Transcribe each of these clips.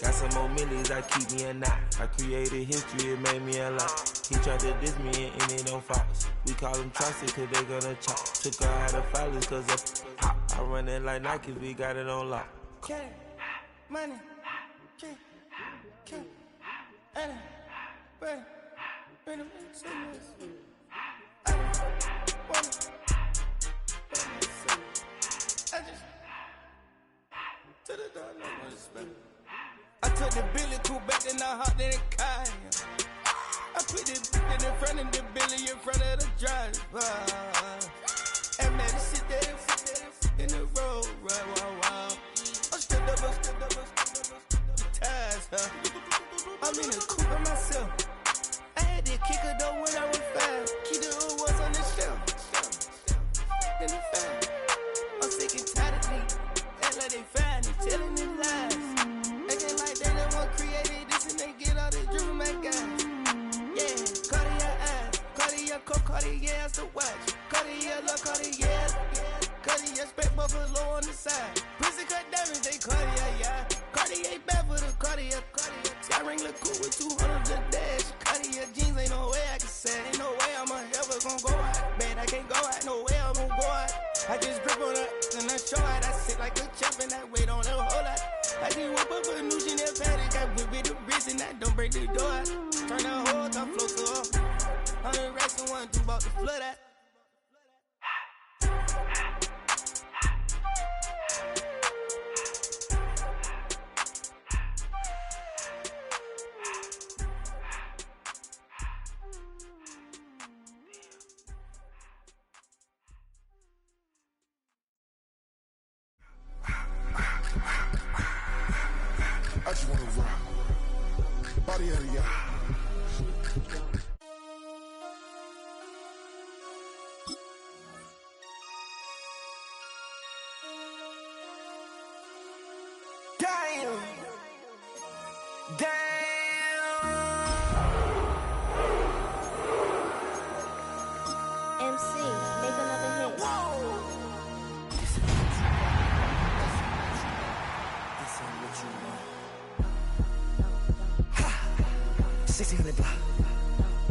Got some more millions that keep me a knot. I created history, it made me a lot. He tried to diss me and it don't Fox. We call them trusted cause they gonna chop. Took her out of filers cause of pop. I run it like Nike, we got it on lock. Cash, money, cash, money, bread, bread, I took the Billy Cool back and I hopped in the car. I put the in front of the Billy in front of the driver. And man, sit there in the road, wow. I'm still up, the tires, huh? I'm in the coupe by myself. I had to kick her though when I was 5. Keep the old ones on the shelf. In the fan. I'm sick and tired of me. Act like they find it, telling them lies. Acting like they the one created this and they get all this driven my guys. Yeah, Cartier eyes, Cartier coat, Cartier ass to watch. Cartier look, Cartier, Cartier spec buffalo on the side. Prison cut diamonds, they Cartier, yeah. Cartier bad for the Cartier. Sky ring look cool with 200 the dash. Cartier jeans, ain't no way I can say. Ain't no way I'm ever gonna go out. Man, I can't go out, no way I'm gonna go out. I just grip on her and I show out. I sit like a champ and I wait on her whole lot. I just whip up a new Chanel paddock. I whip with the wrist and I don't break the door out. Turn the whole top flow to off. 100 racks and 1 2 about to flood out. I just wanna rock. Body out of ya. Damn. MC, make another hit.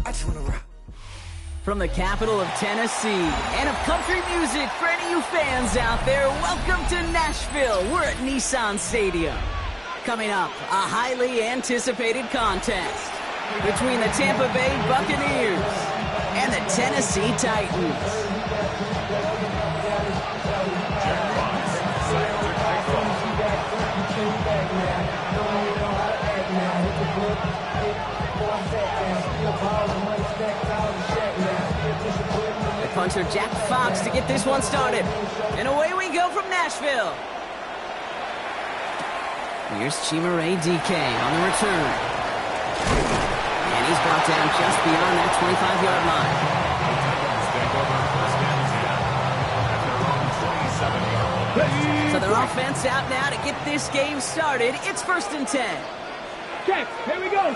I just wanna rock. From the capital of Tennessee and of country music, for any of you fans out there, welcome to Nashville. We're at Nissan Stadium. Coming up, a highly anticipated contest between the Tampa Bay Buccaneers and the Tennessee Titans. The punter Jack Fox to get this one started. And away we go from Nashville. Here's Chimere DK on the return. And he's brought down just beyond that 25-yard line. So their offense out now to get this game started. It's 1st and 10. Check, here we go.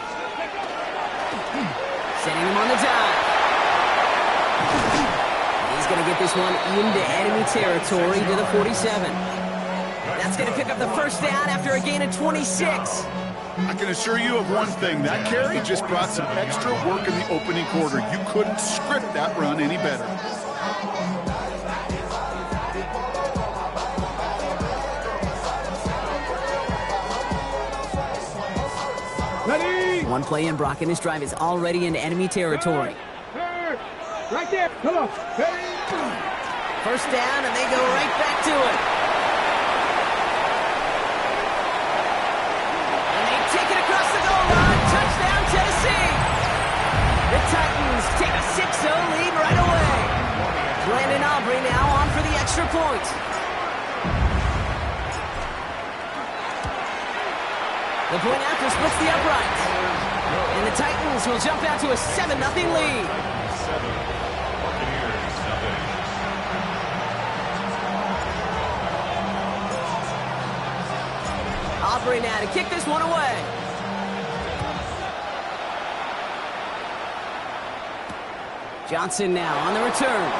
Sending him on the dive. He's going to get this one into enemy territory to the 47. That's going to pick up the first down after a gain of 26. I can assure you of one thing. That carry just brought some extra work in the opening quarter. You couldn't script that run any better. Ready? One play in, Brock, and his drive is already into enemy territory. Right there. Come on. Ready? First down, and they go right back to it. And they take it across the goal line. Touchdown, Tennessee. The Titans take a 6-0 lead right away. Brandon Aubrey now on for the extra point. The point after splits the uprights. And the Titans will jump out to a 7-0 lead. Aubrey now to kick this one away. Johnson now on the return.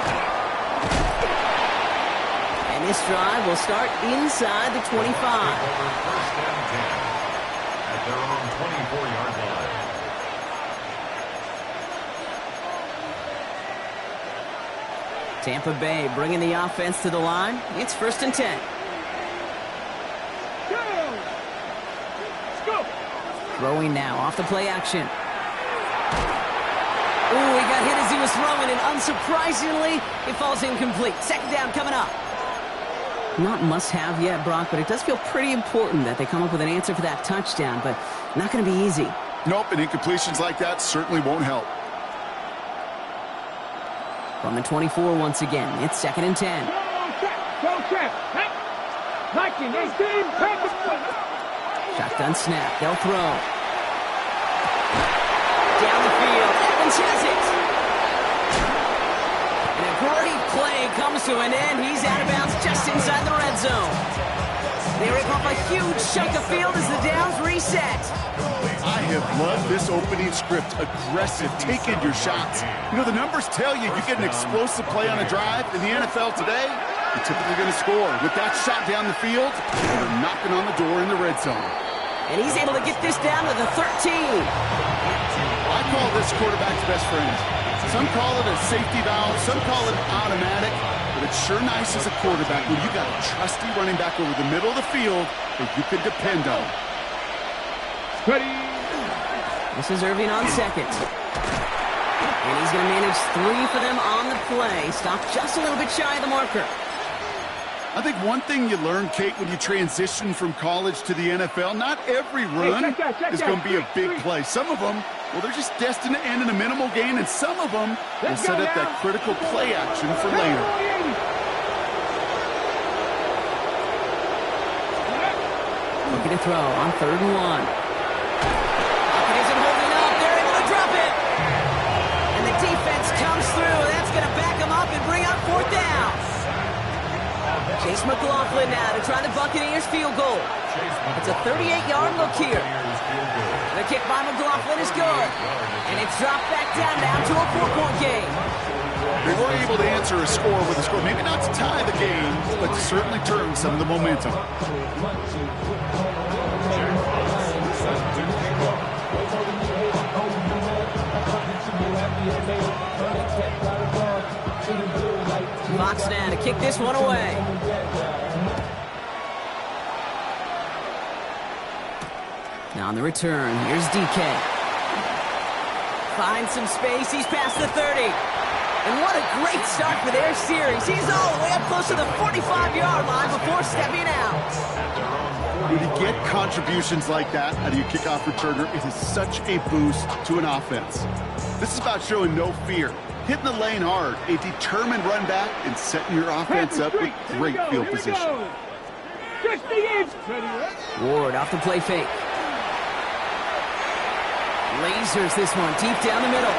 And this drive will start inside the 25. 24-yard line. Tampa Bay bringing the offense to the line. It's 1st and 10. Throwing now off the play action. Ooh, he got hit as he was throwing, and unsurprisingly, it falls incomplete. 2nd down coming up. Not must-have yet, Brock, but it does feel pretty important that they come up with an answer for that touchdown, but not going to be easy. Nope, and incompletions like that certainly won't help. From the 24 once again, it's 2nd and 10. Go check. Liking 18. Shotgun snap. They'll throw. Down the field. Evans has it. And a great play comes to an end. He's out of bounds just inside the red zone. They rip off a huge chunk of field as the downs reset. I have loved this opening script. Aggressive, taking your shots. You know, the numbers tell you get an explosive play on a drive. In the NFL today, you're typically going to score. With that shot down the field, they're knocking on the door in the red zone. And he's able to get this down to the 13. I call this quarterback's best friend. Some call it a safety valve, some call it automatic, but it's sure nice as a quarterback when you got a trusty running back over the middle of the field that you can depend on. Ready. This is Irving on 2nd. And he's going to manage 3 for them on the play. Stopped just a little bit shy of the marker. I think one thing you learn, Kate, when you transition from college to the NFL, not every run is going to be a big play. Some of them, well, they're just destined to end in a minimal gain, and some of them will set up that critical play action for later. Looking to throw on 3rd and 1. Pocket isn't holding up. They're able to drop it. And the defense comes through. That's going to back them up and bring up 4th down. Chase McLaughlin now to try the Buccaneers field goal. It's a 38-yard look here. The kick by McLaughlin is good. And it's dropped back down to a 4-point game. They were able to answer a score with a score. Maybe not to tie the game, but to certainly turn some of the momentum. Bucs now to kick this one away. Now on the return, here's DK. Finds some space, he's past the 30. And what a great start for their series. He's all the way up close to the 45-yard line before stepping out. When you get contributions like that out of your kickoff returner, it is such a boost to an offense. This is about showing no fear, hitting the lane hard, a determined run back, and setting your offense up with great field position. Ward off the play fake. Lasers this one deep down the middle.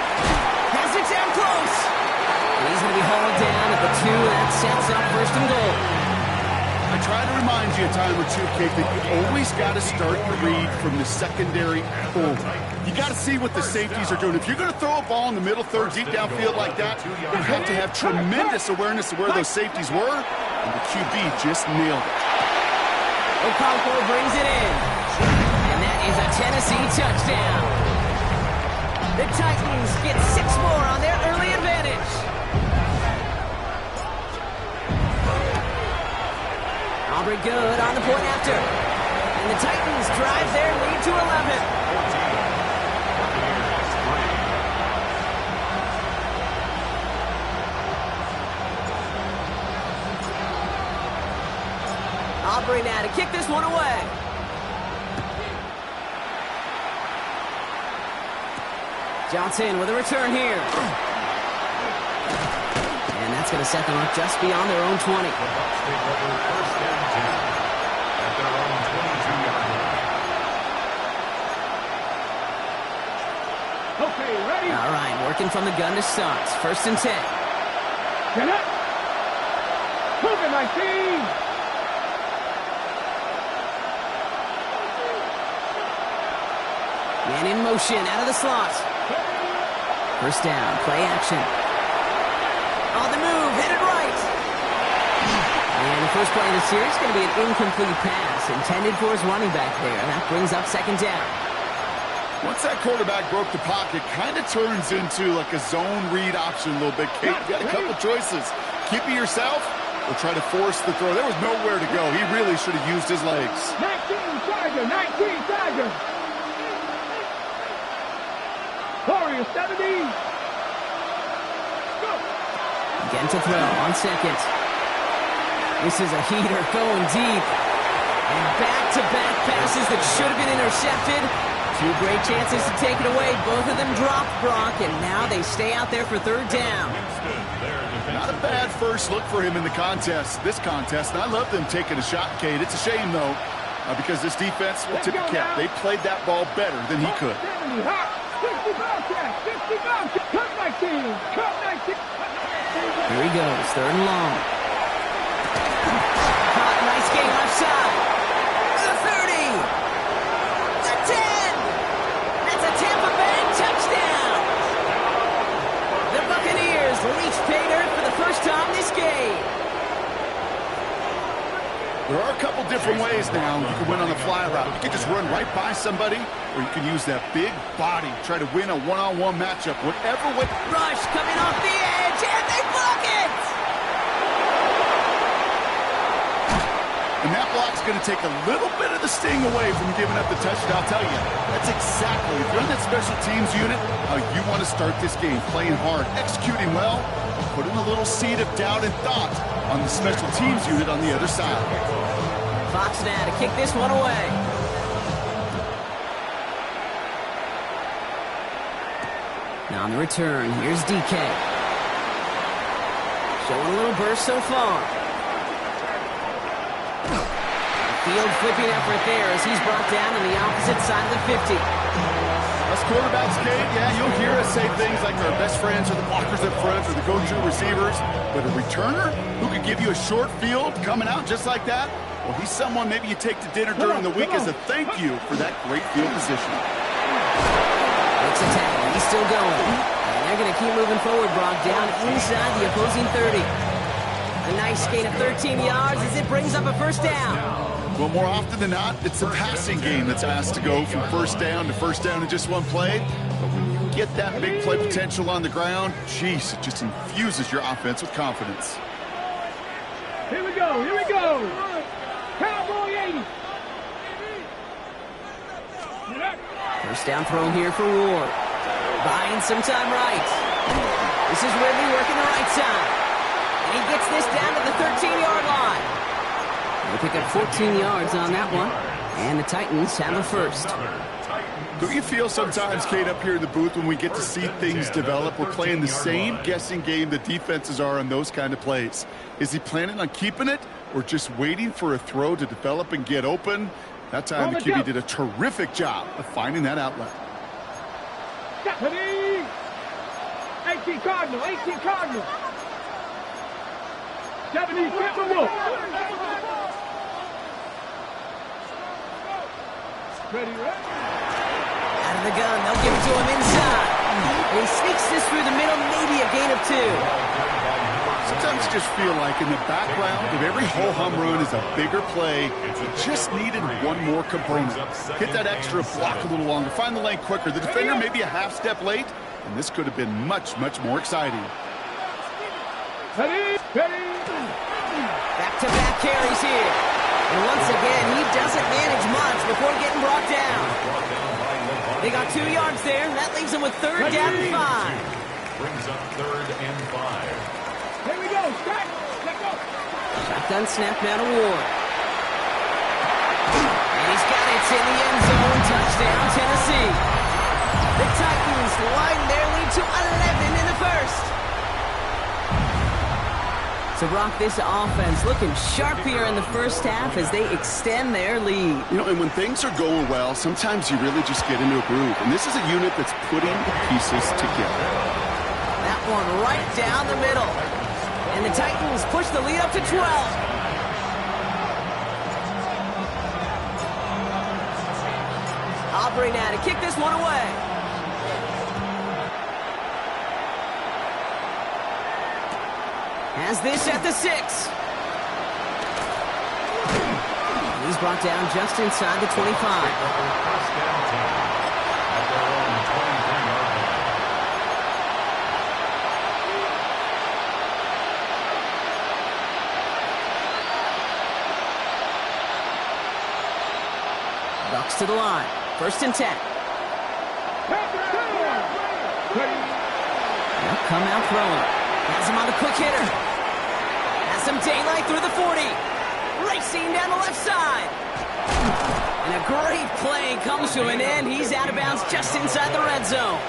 Has it down close. And he's going to be hauled down at the 2. That sets up 1st and goal. I try to remind you a time or two, Kate, that you always got to start the read from the secondary forward. You got to see what the safeties are doing. If you're going to throw a ball in the middle third deep downfield like that, you have to have tremendous awareness of where those safeties were, and the QB just nailed it. Okonkwo brings it in. And that is a Tennessee touchdown. The Titans get 6 more on their early advantage. Aubrey good on the point after. And the Titans drive their lead to 11. Aubrey now to kick this one away. Johnson with a return here. And that's going to set them up just beyond their own 20. Okay, ready? All right, working from the gun to start. 1st and 10. Get up. Move it, 19. Man in motion out of the slot. 1st down, play action. On the move, headed right. And the first play of the series is going to be an incomplete pass intended for his running back there. That brings up 2nd down. Once that quarterback broke the pocket, kind of turns into like a zone read option a little bit. Kate, you got a couple choices. Keep it yourself or try to force the throw. There was nowhere to go. He really should have used his legs. 19 Tiger, 19 Tiger. Warrior 70. Go. Again to throw on second. This is a heater going deep. And back-to-back passes that should have been intercepted. Two great chances to take it away. Both of them dropped, Brock, and now they stay out there for third down. Not a bad first look for him in the contest, this contest. And I love them taking a shot, Kate. It's a shame, though, because this defense will tip the cap. They played that ball better than he could. 70, hot. 60 Bobcats, 60 Bobcats. Cut 19, cut 19. Here he goes, third and long. Caught, nice game left side. The 30. The 10. That's a Tampa Bay touchdown. The Buccaneers reach pay dirt for the first time this game. There are a couple different ways now you can win on the fly route. You can just run right by somebody, or you can use that big body, try to win a one-on-one matchup. Whatever way. Rush coming off the edge, and they block it! And that block's going to take a little bit of the sting away from giving up the touchdown. I'll tell you, that's exactly, if you're on that special teams unit, how you want to start this game. Playing hard, executing well, putting a little seed of doubt and thought on the special teams unit on the other side. Fox now to kick this one away. Now on the return, here's DK. Showing a little burst so far. Field flipping effort there as he's brought down on the opposite side of the 50. Us quarterbacks, Kate, yeah, you'll hear us say things like our best friends are the blockers up front or the go-to receivers, but a returner who could give you a short field coming out just like that, well, he's someone maybe you take to dinner during the week as a thank you for that great field position. It's a tackle. He's still going. And they're going to keep moving forward, Brock, down inside the opposing 30. A nice gain of 13 yards as it brings up a first down. Well, more often than not, it's a passing game that's asked to go from first down in just one play. But when you get that big play potential on the ground, geez, it just infuses your offense with confidence. Here we go, here we go. Cowboy 80. First down throw here for Ward. Buying some time right. This is Ridley working the right side. And he gets this down to the 13-yard line. They pick up 14 yards on that one. And the Titans have a first. Do you feel sometimes, Kate, up here in the booth when we get to see things develop, we're playing the same guessing game the defenses are on those kind of plays? Is he planning on keeping it or just waiting for a throw to develop and get open? That time the QB did a terrific job of finding that outlet. 18 Cardinal, 18 Cardinal. 70 Timberwolf. Ready, ready. Out of the gun, they'll give it to him inside. And he sneaks this through the middle, maybe a gain of 2. Sometimes you just feel like in the background of every ho-hum run is a bigger play. You just needed one more component. Hit that extra block a little longer. Find the lane quicker. The defender may be a half step late, and this could have been much, much more exciting. Ready, ready. Back-to-back carries here. And once again, he doesn't manage much before getting brought down. They got 2 yards there, and that leaves them with third down and 5. Brings up 3rd and 5. Here we go, strike, let go. Shotgun snap now to Ward. And he's got it in the end zone. Touchdown, Tennessee. The Titans widen their lead to 11 in the first. So, Brock, this offense looking sharp here in the first half as they extend their lead. You know, and when things are going well, sometimes you really just get into a groove. And this is a unit that's putting the pieces together. That one right down the middle. And the Titans push the lead up to 12. Aubrey now to kick this one away. Has this at the 6. He's brought down just inside the 25. Bucs to the line. 1st and 10. They'll come out throwing. Has him on the quick hitter. Has some daylight through the 40. Racing down the left side. And a great play comes to an end. He's out of bounds just inside the red zone.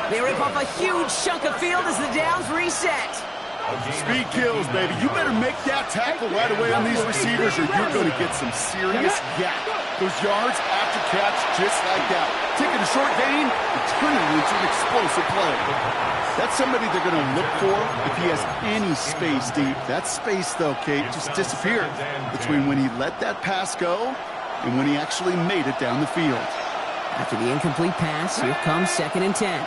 They rip off a huge chunk of field as the downs reset. Speed kills, baby. You better make that tackle right away on these receivers or you're going to get some serious yak. Those yards after catch just like that. Taking a short gain and turning it into an explosive play. That's somebody they're going to look for if he has any space deep. That space, though, Kate, just disappeared between when he let that pass go and when he actually made it down the field. After the incomplete pass, here comes 2nd and 10.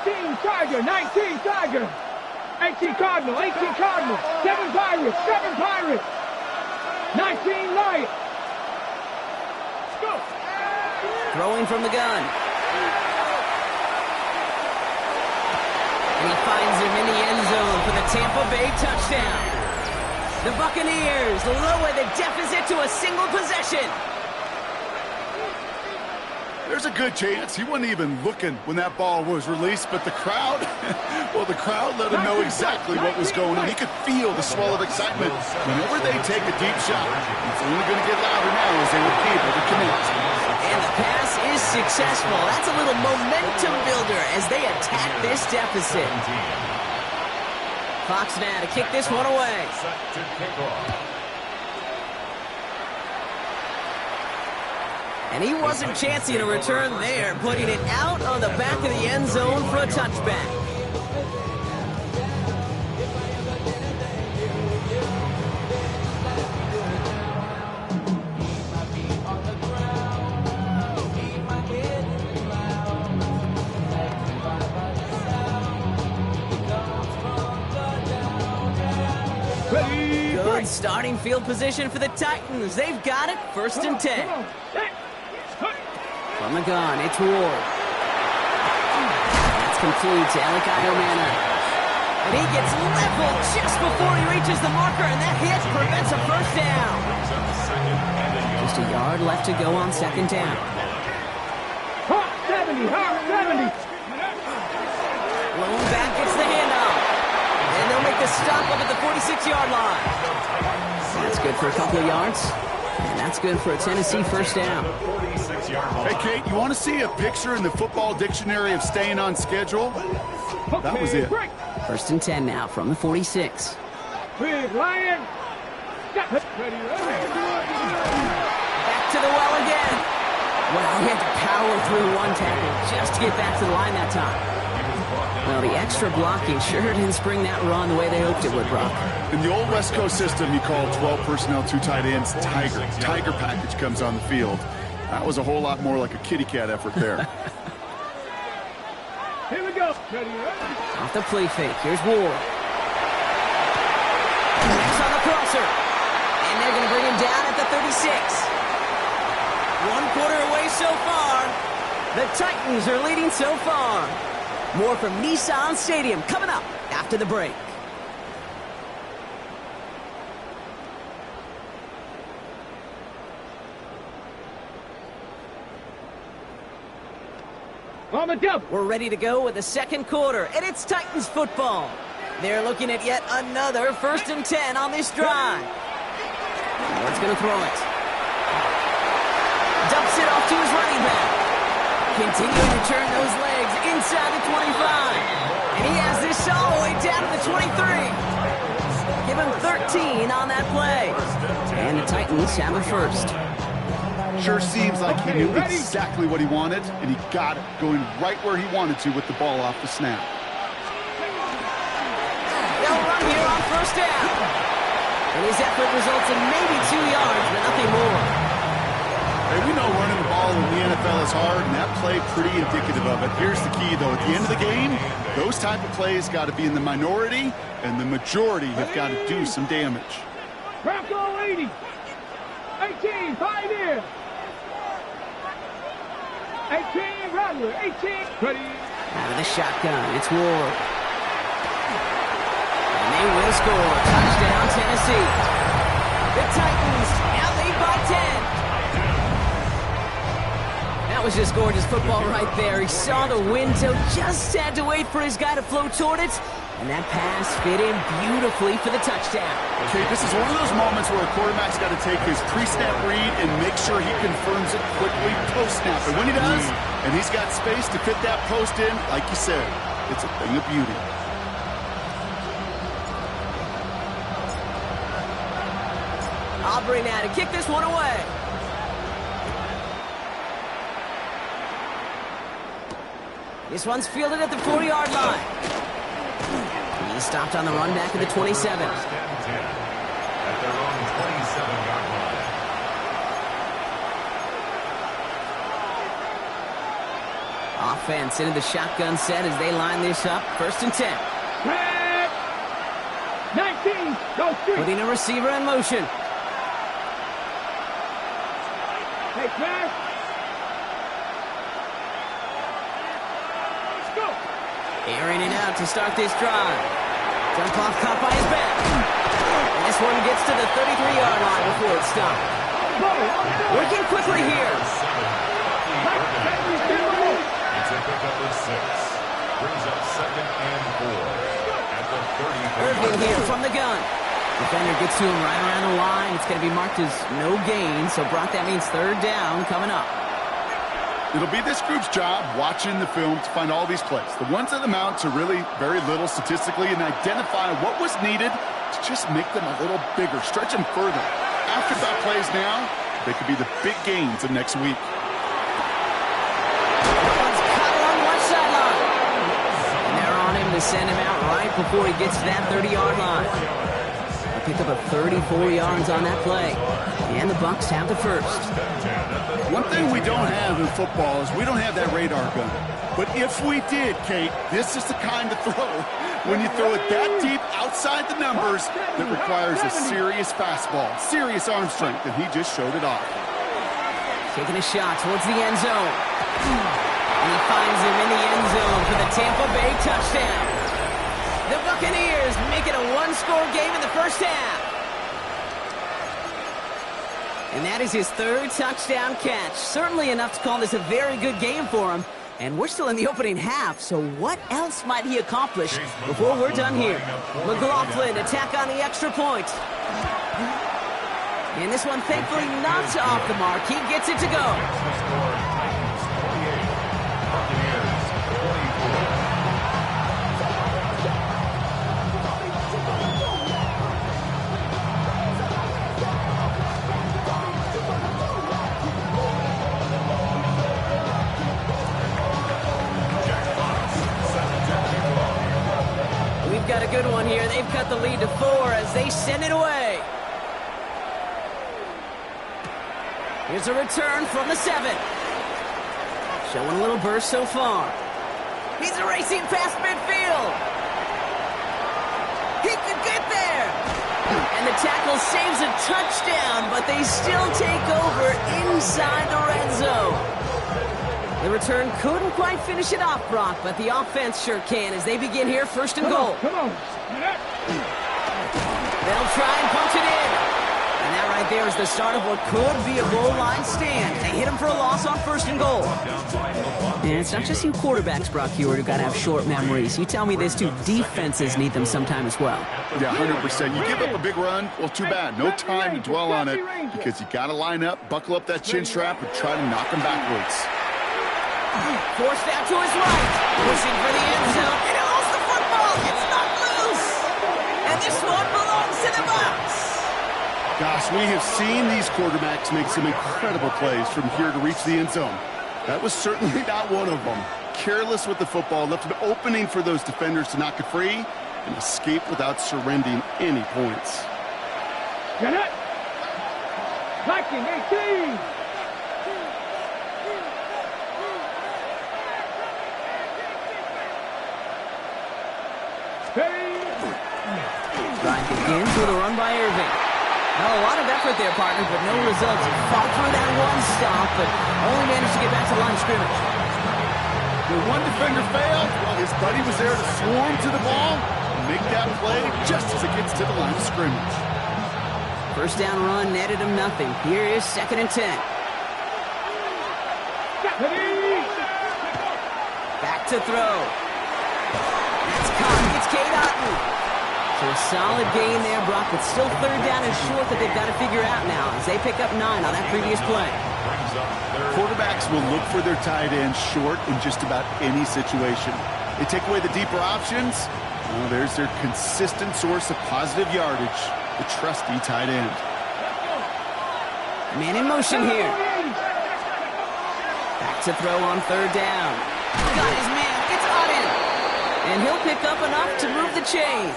19 Tiger, 19 Tiger. 18 Cardinal, 18 Cardinal. 7 Pirates, 7 Pirates. 19 Lions. Go. Throwing from the gun. And he finds him in the end zone for the Tampa Bay touchdown. The Buccaneers lower the deficit to a single possession. There's a good chance he wasn't even looking when that ball was released, but the crowd, well, the crowd let him know exactly what was going on. He could feel the swell of excitement. Whenever they take a deep shot, it's only going to get louder now as they were able to connect. And the pass is successful. That's a little momentum builder as they attack this deficit. Fox now to kick this one away. And he wasn't chancing a return there, putting it out on the back of the end zone for a touchback. Good starting field position for the Titans. They've got it, 1st and 10. From the gun, it's Ward. That's complete to Alec Iomana. And he gets leveled just before he reaches the marker, and that hit prevents a 1st down. Just a yard left to go on 2nd down. Hot 70, hot 70. Lone back gets the handoff. And they'll make the stop up at the 46-yard line. That's good for a couple of yards. And that's good for a Tennessee 1st down. Hey, Kate, you want to see a picture in the football dictionary of staying on schedule? That was it. 1st and 10 now from the 46. Big Lion. Back to the well again. Well, he had to power through one tackle just to get back to the line that time. Well, the extra blocking sure didn't spring that run the way they hoped it would, Brock. In the old West Coast system, you call 12 personnel, 2 tight ends, Tiger. Tiger package comes on the field. That was a whole lot more like a kitty cat effort there. Here we go. Off the play fake. Here's Ward. Next on the crosser. And they're going to bring him down at the 36. 1 quarter away so far. The Titans are leading so far. More from Nissan Stadium coming up after the break. On the double. We're ready to go with the 2nd quarter, and it's Titans football. They're looking at yet another 1st and 10 on this drive. Ward's going to throw it. Dumps it off to his running back. Continuing to turn those legs inside the 25. And he has this all the way down to the 23. Give him 13 on that play. And the Titans have a 1st. Sure seems like he knew exactly what he wanted, and he got it going right where he wanted to with the ball off the snap. They'll run here on 1st down. And his effort results in maybe 2 yards, but nothing more. Hey, we know running the ball in the NFL is hard, and that play pretty indicative of it. Here's the key, though. At the end of the game, those type of plays got to be in the minority, and the majority have got to do some damage. Bronco 80. 18, Pioneer. 18, Rattler. 18. Ready. Out of the shotgun, it's Ward. And they will score. Touchdown, Tennessee. The Titans now lead by 10. That was just gorgeous football right there. He saw the window, just had to wait for his guy to flow toward it, and that pass fit in beautifully for the touchdown. Okay, this is one of those moments where a quarterback's got to take his pre-snap read and make sure he confirms it quickly post-snap. And when he does, and he's got space to fit that post in, like you said, it's a thing of beauty. Aubrey now to kick this one away. This one's fielded at the 40-yard line. He stopped on the run back at the 27. First and 10 at their own 27-yard line. Offense into the shotgun set as they line this up. First and 10. Red. 19. Go street. Putting a receiver in motion. Hey, pass. Let's go. Airing it out to start this drive. Jump off caught by his back. And this one gets to the 33-yard line before it's stopped. Working quickly here. It's a pickup of 6. Brings up 2nd and 4 at the 34. Irving here from the gun. Defender gets to him right around the line. It's going to be marked as no gain. So, Brock, that means 3rd down coming up. It'll be this group's job watching the film to find all these plays. The ones that amount to really very little statistically and identify what was needed to just make them a little bigger, stretch them further. After that plays now, they could be the big gains of next week. One's cut along one sideline. And they're on him to send him out right before he gets to that 30-yard line. A pickup of 34 yards on that play. And the Bucs have the first. One thing we don't have in football is we don't have that radar gun. But if we did, Kate, this is the kind of throw when you throw it that deep outside the numbers that requires a serious fastball, serious arm strength, and he just showed it off. Taking a shot towards the end zone. And he finds him in the end zone for the Tampa Bay touchdown. The Buccaneers make it a one-score game in the first half. And that is his 3rd touchdown catch. Certainly enough to call this a very good game for him. And we're still in the opening half, so what else might he accomplish before we're done here? McLaughlin attack on the extra point. And this one thankfully not off the mark. He gets it to go. Got a good one here. They've cut the lead to 4 as they send it away. Here's a return from the 7. Showing a little burst so far. He's racing past midfield. He could get there. And the tackle saves a touchdown, but they still take over inside the red zone. The return couldn't quite finish it off, Brock, but the offense sure can as they begin here, 1st and goal. Come on. They'll try and punch it in. And that right there is the start of what could be a goal line stand. They hit him for a loss on 1st and goal. And it's not just you quarterbacks, Brock Hewitt, who got to have short memories. You tell me this too, defenses need them sometime as well. Yeah, 100%. You give up a big run, well, too bad. No time to dwell on it because you got to line up, buckle up that chin strap, and try to knock them backwards. Forced out to his right. Pushing for the end zone. And he lost the football. It's not loose. And this one belongs to the Bucs. Gosh, we have seen these quarterbacks make some incredible plays from here to reach the end zone. That was certainly not one of them. Careless with the football, left an opening for those defenders to knock it free and escape without surrendering any points. Get it. Viking 18. Drive begins with a run by Irving. Now a lot of effort there, partner, but no results. Fought through that one stop, but only managed to get back to line of scrimmage. When one defender failed, well, his buddy was there to swarm to the ball and make that play just as it gets to the line of scrimmage. First down run netted him nothing. Here is 2nd and 10. Back to throw. That's caught. It's Cade Otton. So a solid gain there, Brock, but still third down and short that they've got to figure out now as they pick up 9 on that previous play. Quarterbacks will look for their tight end short in just about any situation. They take away the deeper options. Well, there's their consistent source of positive yardage, the trusty tight end. Man in motion here. Back to throw on third down. Got his man. It's Otton. And he'll pick up enough to move the chains.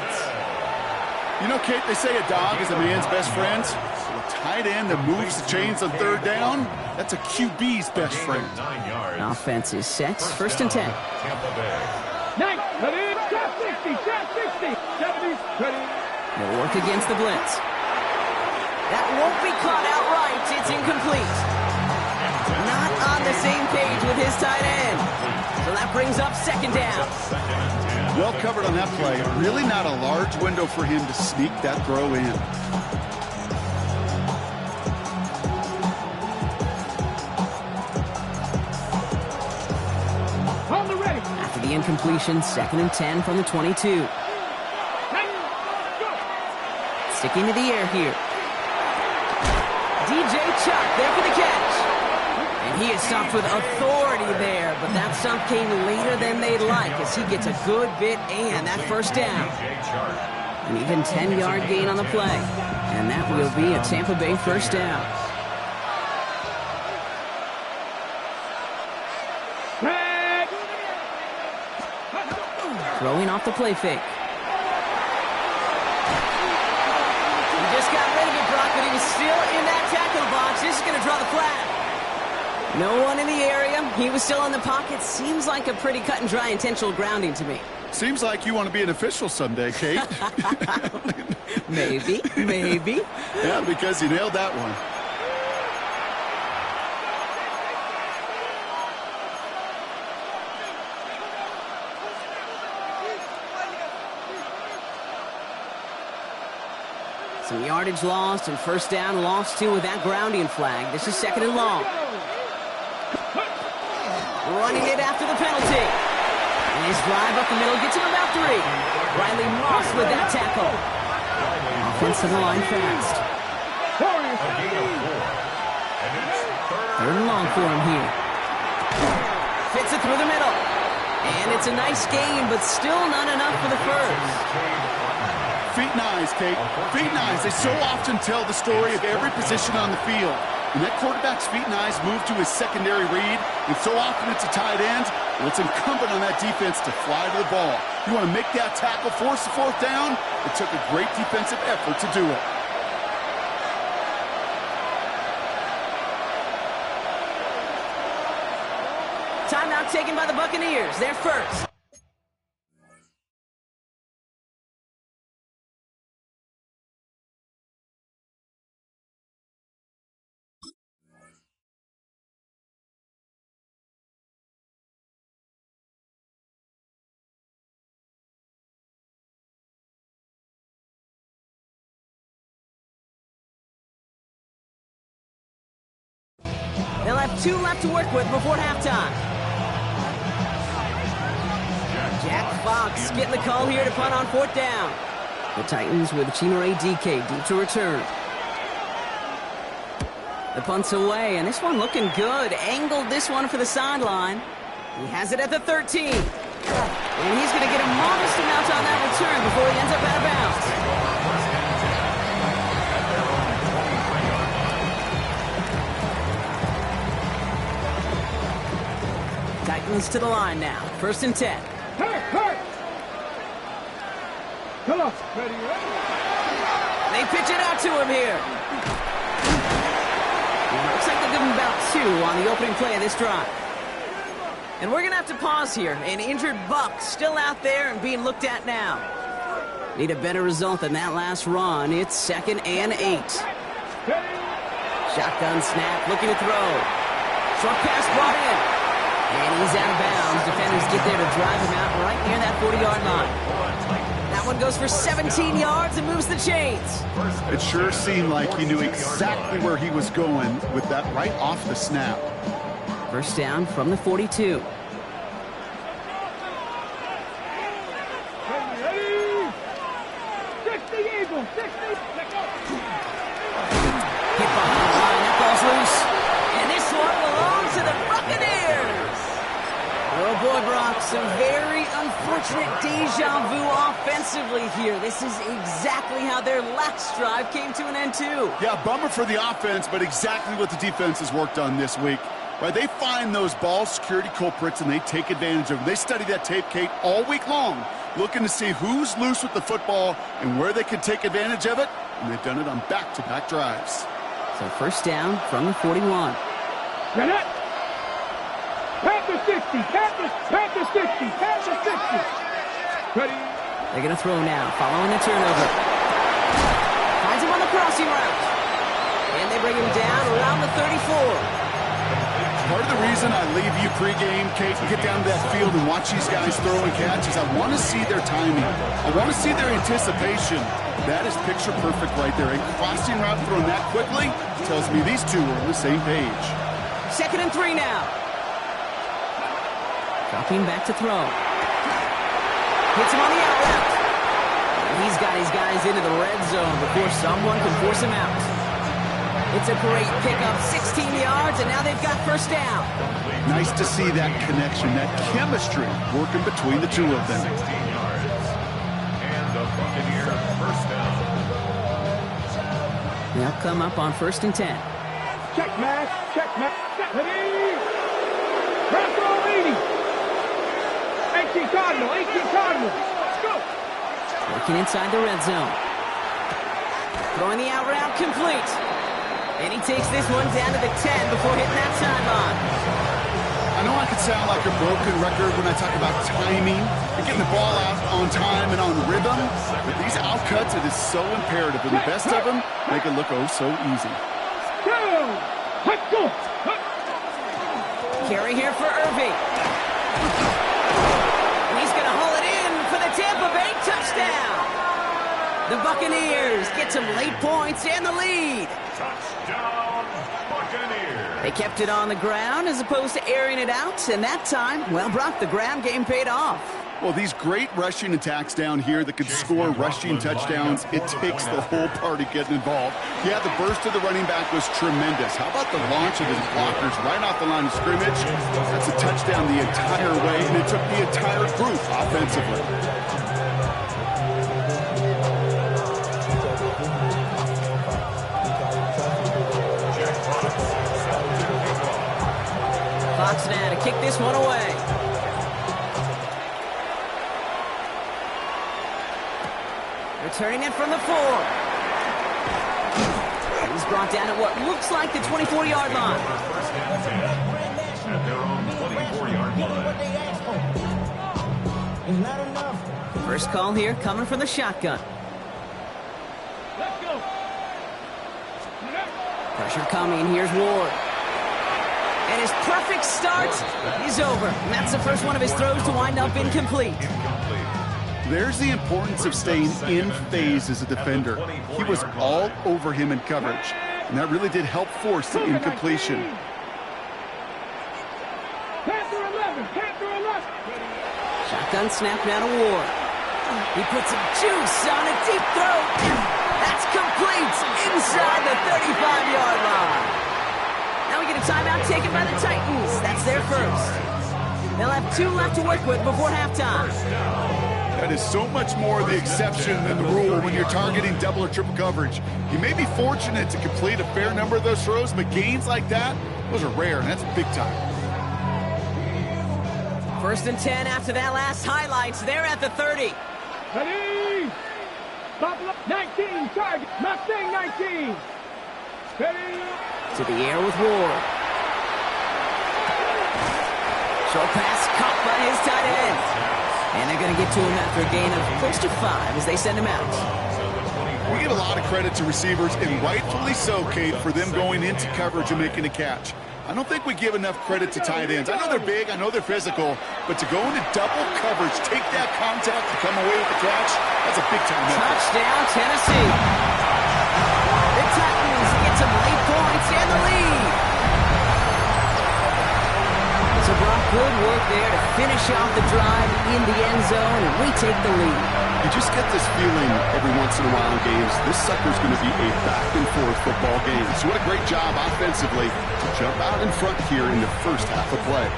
You know, Kate, they say a dog is a man's best friend. So a tight end that moves the chains on third down, that's a QB's best friend. Offense is set. First and 10. Nice. Ready. Shot 60. Shot 60. 70. Ready. They'll work against the blitz. That won't be caught outright. It's incomplete. Not on the same page with his tight end. So that brings up second down. Well covered on that play. Really not a large window for him to sneak that throw in. On the ready. After the incompletion, second and 10 from the 22. Sticking to the air here. DJ Chuck there for the catch. And he is stopped with authority there, but that stop came later than they'd like as he gets a good bit and that first down. An even 10-yard gain on the play. And that will be a Tampa Bay first down. Throwing off the play fake. He just got rid of it, Brock, but he was still in that tackle box. This is going to draw the flag. No one in the area. He was still in the pocket. Seems like a pretty cut and dry intentional grounding to me. Seems like you want to be an official someday, Kate. Maybe. Yeah, because you nailed that one. Some yardage lost and first down lost too with that grounding flag. This is second and long. Running it after the penalty. And his drive up the middle gets him about 3. Riley Moss with that tackle. Offense to the line fast. Third and long for him here. Fits it through the middle. And it's a nice gain, but still not enough for the first. Feet and eyes, Kate. Feet and eyes. They so often tell the story of every position on the field. When that quarterback's feet and eyes move to his secondary read, and so often it's a tight end, well, it's incumbent on that defense to fly to the ball. You want to make that tackle, force the fourth down? It took a great defensive effort to do it. Timeout taken by the Buccaneers. They're first. They'll have 2 left to work with before halftime. Jack Fox getting the call here to punt on fourth down. The Titans with Chinore DK deep to return. The punt's away, and this one looking good. Angled this one for the sideline. He has it at the 13. And he's going to get a modest amount on that return before he ends up out of bounds. Titans to the line now. First and 10. Hurt. Come on. Ready. They pitch it out to him here. Looks like they'll give him about 2 on the opening play of this drive. And we're going to have to pause here. An injured Buck still out there and being looked at now. Need a better result than that last run. It's second and 8. Shotgun snap, looking to throw. Short pass brought in. And he's out of bounds. Defenders get there to drive him out right near that 40-yard line. That one goes for 17 yards and moves the chains. It sure seemed like he knew exactly where he was going with that right off the snap. First down from the 42. Hit behind the line, that ball's loose. And this one belongs to the Buccaneers. Oh boy, Brock, some very unfortunate deja vu offensively here. This is exactly how their last drive came to an end too. Yeah, bummer for the offense, but exactly what the defense has worked on this week. Right, they find those ball security culprits and they take advantage of them. They study that tape, Kate, all week long, looking to see who's loose with the football and where they can take advantage of it, and they've done it on back-to-back drives. So first down from the 41. Get it! Panther 60, Panther 60, Panther 60. Ready? They're going to throw now, following the turnover. Finds him on the crossing route. And they bring him down around the 34. Part of the reason I leave you pregame, Kate, and get down to that field and watch these guys throw and catch is I want to see their timing. I want to see their anticipation. That is picture perfect right there. A crossing route thrown that quickly tells me these two are on the same page. 2nd and 3 now. Dropping back to throw. Hits him on the out route. He's got his guys into the red zone before someone can force him out. It's a great pickup, 16 yards, and now they've got first down. Nice to see that connection, that chemistry working between the two of them. 16 yards. And the Buccaneers first down. They'll come up on 1st and 10. Check, Matt. Check, Matt. Ready? Press roll 80. 18 Cardinal. Let's go. Working inside the red zone. Throwing the out route complete. And he takes this one down to the 10 before hitting that sideline. I know I could sound like a broken record when I talk about timing and getting the ball out on time and on rhythm, but these out cuts, it is so imperative, and the best of them make it look oh so easy. Let's go. Carry here for Irving. And he's going to haul it in for the Tampa Bay touchdown. The Buccaneers get some late points and the lead. Touchdown, Buccaneers. They kept it on the ground as opposed to airing it out, and that time, well, Brock, the ground game paid off. Well, these great rushing attacks down here that could score rushing touchdowns, it takes the whole party getting involved. Yeah, the burst of the running back was tremendous. How about the launch of his blockers right off the line of scrimmage? That's a touchdown the entire way, and it took the entire group offensively. Fox now to kick this one away. Returning it from the 4. He's brought down at what looks like the 24-yard line. First and 10 at their own 24-yard line. First call here coming from the shotgun. Let's go. Pressure coming. Here's Ward. And his perfect start is over. And that's the first one of his throws to wind up incomplete. There's the importance of staying in phase as a defender. He was all over him in coverage, and that really did help force the incompletion. Panther 11. Shotgun snap now to Ward. He puts some juice on a deep throw. That's complete inside the 35-yard line. Now we get a timeout taken by the Titans. That's their first. They'll have 2 left to work with before halftime. That is so much more the exception than the rule when you're targeting double or triple coverage. You may be fortunate to complete a fair number of those throws, but gains like that, those are rare, and that's big time. 1st and 10 after that last highlights. They're at the 30. Ready? 19 target. Mustang 19. Ready? To the air with Ward. Short pass caught by his tight end. And they're going to get to him after a gain of close to 5 as they send him out. We give a lot of credit to receivers, and rightfully so, Kate, for them going into coverage and making a catch. I don't think we give enough credit to tight ends. I know they're big, I know they're physical, but to go into double coverage, take that contact, and come away with the catch, that's a big-time effort. Touchdown, Tennessee. The Titans get some late points and the lead. Good work there to finish off the drive in the end zone, and we take the lead. You just get this feeling every once in a while in games, this sucker's going to be a back-and-forth football game. So what a great job offensively to jump out in front here in the first half of play.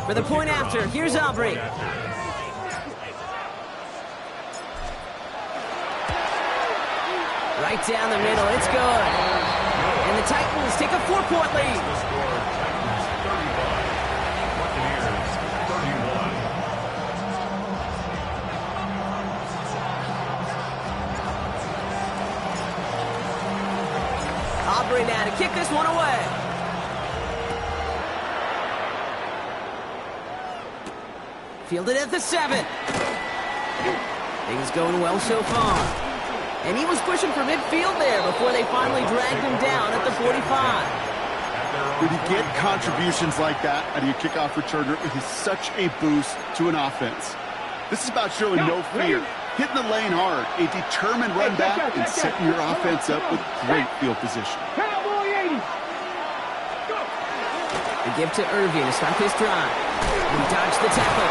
For the point after, here's Aubrey. Right down the middle, it's good. And the Titans take a 4-point lead. Aubrey now to kick this one away. Fielded at the 7. Things going well so far. And he was pushing for midfield there before they finally dragged him down at the 45. When you get contributions like that out of your kickoff returner, it is such a boost to an offense. This is about showing no fear, hitting the lane hard, a determined run back, and setting your offense up with great field position. The give to Irving to start this drive. He dodged the tackle.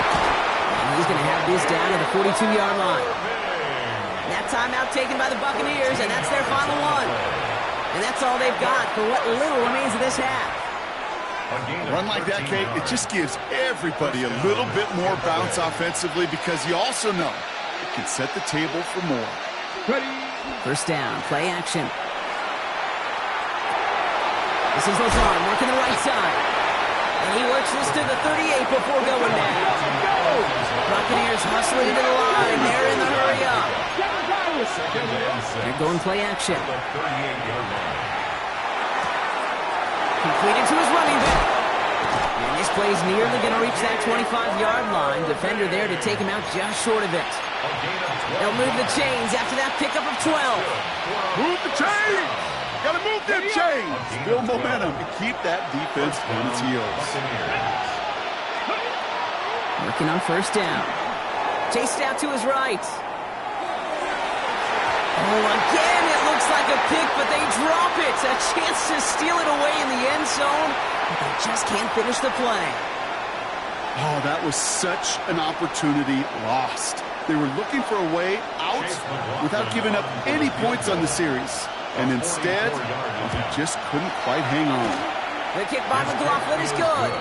And he's going to have this down to the 42-yard line. That timeout taken by the Buccaneers, and that's their final one. And that's all they've got for what little remains of this half. A run like that, Kate, it just gives everybody a little bit more bounce offensively because you also know it can set the table for more. First down, play action. This is Lazard working the right side. And he works this to the 38 before going down. Buccaneers hustling to the line. They're in the hurry up. They're going play action. Completed to his running back. And this play's nearly going to reach that 25-yard line. Defender there to take him out just short of it. They'll move the chains after that pickup of 12. Move the chains! Gotta move them chains! Build momentum and keep that defense on its heels. Working on first down. Chased out to his right. Oh, again, it looks like a pick, but they drop it. A chance to steal it away in the end zone, but they just can't finish the play. Oh, that was such an opportunity lost. They were looking for a way out without giving up any points on the series. And instead, they just couldn't quite hang on. The kick by McLaughlin is good.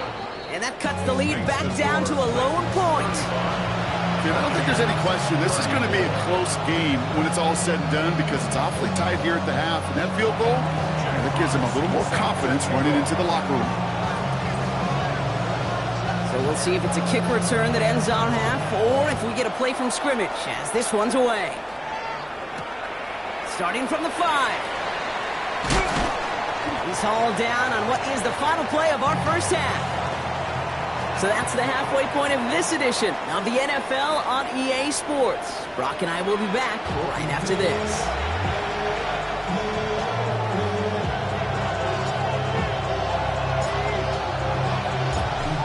And that cuts the lead back down to a lone point. I don't think there's any question. This is going to be a close game when it's all said and done because it's awfully tight here at the half. And that field goal, that gives them a little more confidence running into the locker room. So we'll see if it's a kick return that ends on half or if we get a play from scrimmage as this one's away. Starting from the 5. He's hauled down on what is the final play of our first half. So that's the halfway point of this edition of the NFL on EA Sports. Brock and I will be back right after this.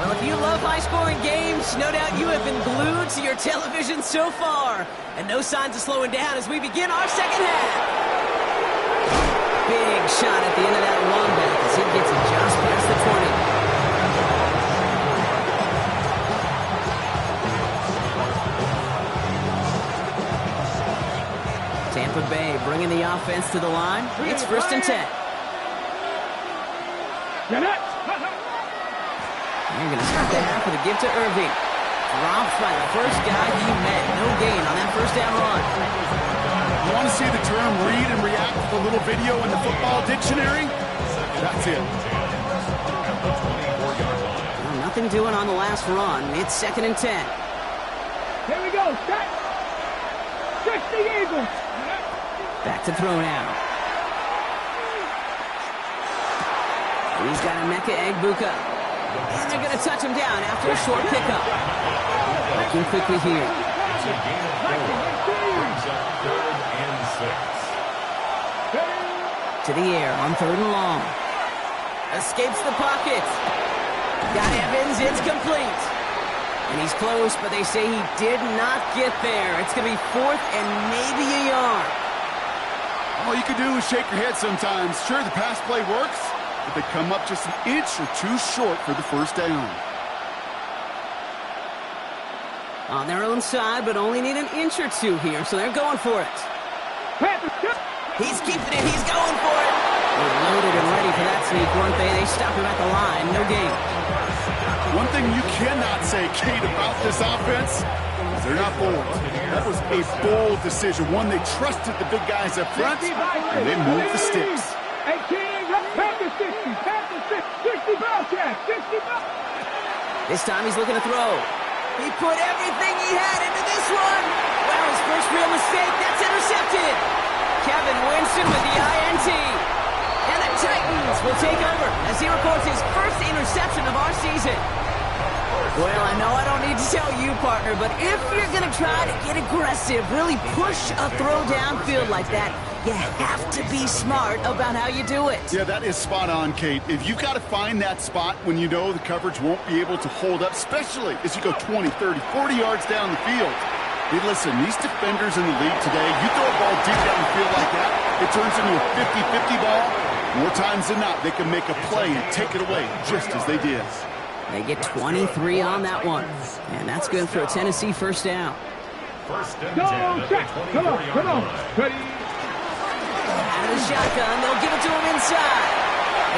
Well, if you love high-scoring games, no doubt you have been glued to your television so far. And no signs of slowing down as we begin our second half. Big shot at the end of that run back as he gets it just past the 20. Tampa Bay bringing the offense to the line. It's 1st and 10. They're going to start the half with a give to Irving. Dropped by the first guy he met. No gain on that first down run. You want to see the term read and react with a little video in the football dictionary? That's it. Well, nothing doing on the last run. It's 2nd and 10. Here we go. Set. Stretch the Eagles. Back to throw now. He's got Emeka Egbuka. And they're going to touch him down after a short pickup. Looking quickly here. It's a gain of 4. Brings up 3rd and 6. To the air on 3rd and long. Escapes the pocket. Got It's complete. And he's close, but they say he did not get there. It's going to be 4th and maybe a yard. All you can do is shake your head sometimes. Sure, the pass play works, but they come up just an inch or two short for the first down. On their own side, but only need an inch or two here, so they're going for it. He's keeping it. He's going for it. They're loaded and ready for that sneak, weren't they? They stopped him at the line. No gain. One thing you cannot say, Kate, about this offense is they're not bold. That was a bold decision, one they trusted the big guys up front, and they moved the sticks. This time he's looking to throw. He put everything he had into this one. Wow, his first real mistake. That's intercepted. Kevin Winston with the INT. And the Titans will take over as he records his first interception of our season. Well, I know I don't need to tell you, partner, but if you're going to try to get aggressive, really push a throw downfield like that, you have to be smart about how you do it. Yeah, that is spot on, Kate. If you've got to find that spot when you know the coverage won't be able to hold up, especially as you go 20, 30, 40 yards down the field. Hey, listen, these defenders in the league today, you throw a ball deep down the field like that, it turns into a 50-50 ball. More times than not, they can make a play and take it away just as they did. They get 23 on that one. And that's good for a Tennessee first down. First and 10 at the 24-yard line. Ready. Out of the shotgun, they'll give it to him inside.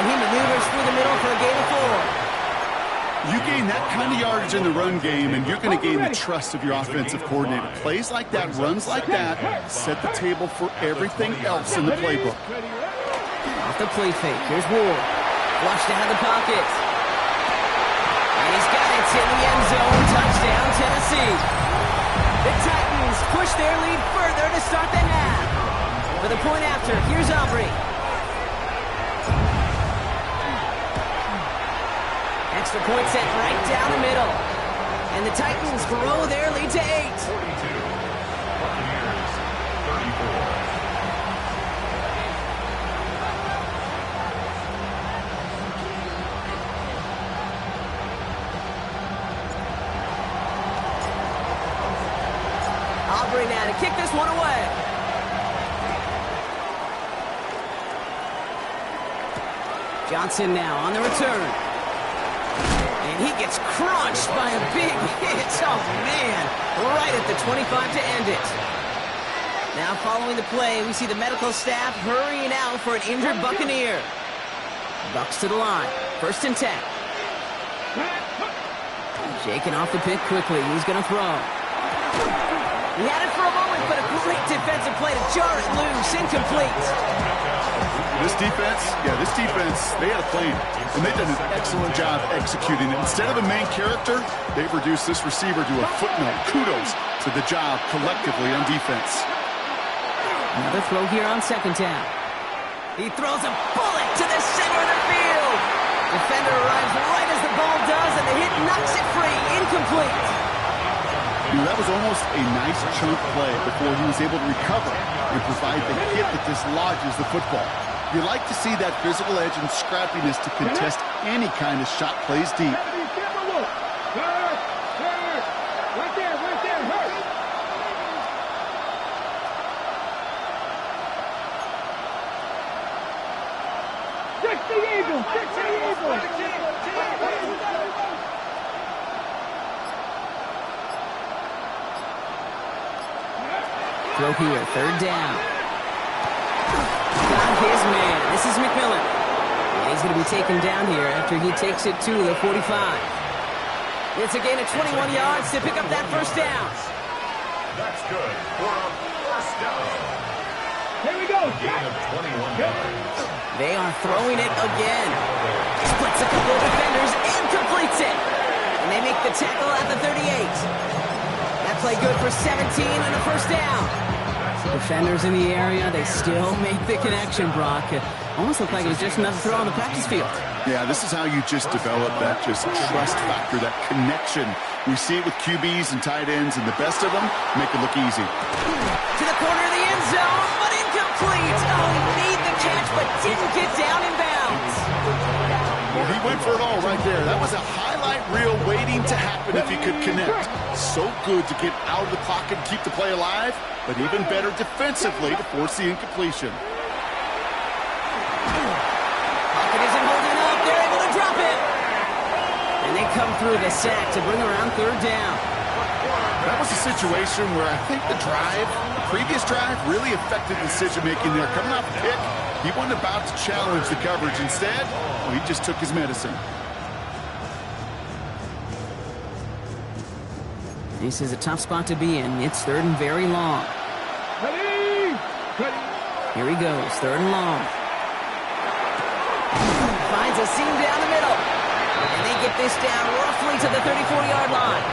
And he maneuvers through the middle for a gain of 4. You gain that kind of yardage in the run game, and you're going to gain the trust of your offensive coordinator. Plays like that, runs like that, set the table for everything else in the playbook. Off the play fake. Here's Ward. Flushed out of the pocket. And he's got it in the end zone. Touchdown, Tennessee. The Titans push their lead further to start the half. For the point after, here's Aubrey. Extra point set right down the middle. And the Titans grow their lead to 8. 42. Buccaneers, 34. Aubrey now to kick this one away. Johnson now on the return. And he gets crunched by a big hit. Oh, man. Right at the 25 to end it. Now following the play, we see the medical staff hurrying out for an injured Buccaneer. Bucs to the line. 1st and 10. Shaking off the pick quickly. He's going to throw. He had it for a moment, but a great defensive play to jar it loose. Incomplete. This defense, they had a plan, and they've done an excellent job executing it. Instead of a main character, they've reduced this receiver to a footnote. Kudos to the job collectively on defense. Another throw here on 2nd down. He throws a bullet to the center of the field. Defender arrives right as the ball does, and the hit knocks it free. Incomplete. That was almost a nice chunk play before he was able to recover and provide the hit that dislodges the football. You like to see that physical edge and scrappiness to contest any kind of shot plays deep. Right there, hurt. Fix the Eagles. Throw here, 3rd down. Got his man. This is McMillan. And he's going to be taken down here after he takes it to the 45. It's a gain of 21 yards to pick up that 1st down. That's good for a first down. Here we go. Gain of 21 yards. They are throwing it again. Splits a couple of defenders and completes it. And they make the tackle at the 38. That play good for 17 and a 1st down. Defenders in the area, they still make the connection, Brock. It almost looked like it was just another throw on the practice field. Yeah, this is how you just develop that just trust factor, that connection. We see it with QBs and tight ends, and the best of them make it look easy. To the corner of the end zone, but incomplete. Oh, he made the catch, but didn't get down in bounds. Well, he went for it all right there. That was a highlight reel waiting to happen if he could connect. So good to get out of the pocket and keep the play alive, but even better defensively to force the incompletion. Pocket isn't holding up. They're able to drop it. And they come through the sack to bring around third down. That was a situation where I think the previous drive, really affected decision-making there. Coming off a pick, he wasn't about to challenge the coverage. Instead, well, he just took his medicine. This is a tough spot to be in. It's third and very long. Ready? Ready. Here he goes, third and long. Finds a seam down the middle. And they get this down roughly to the 34-yard line.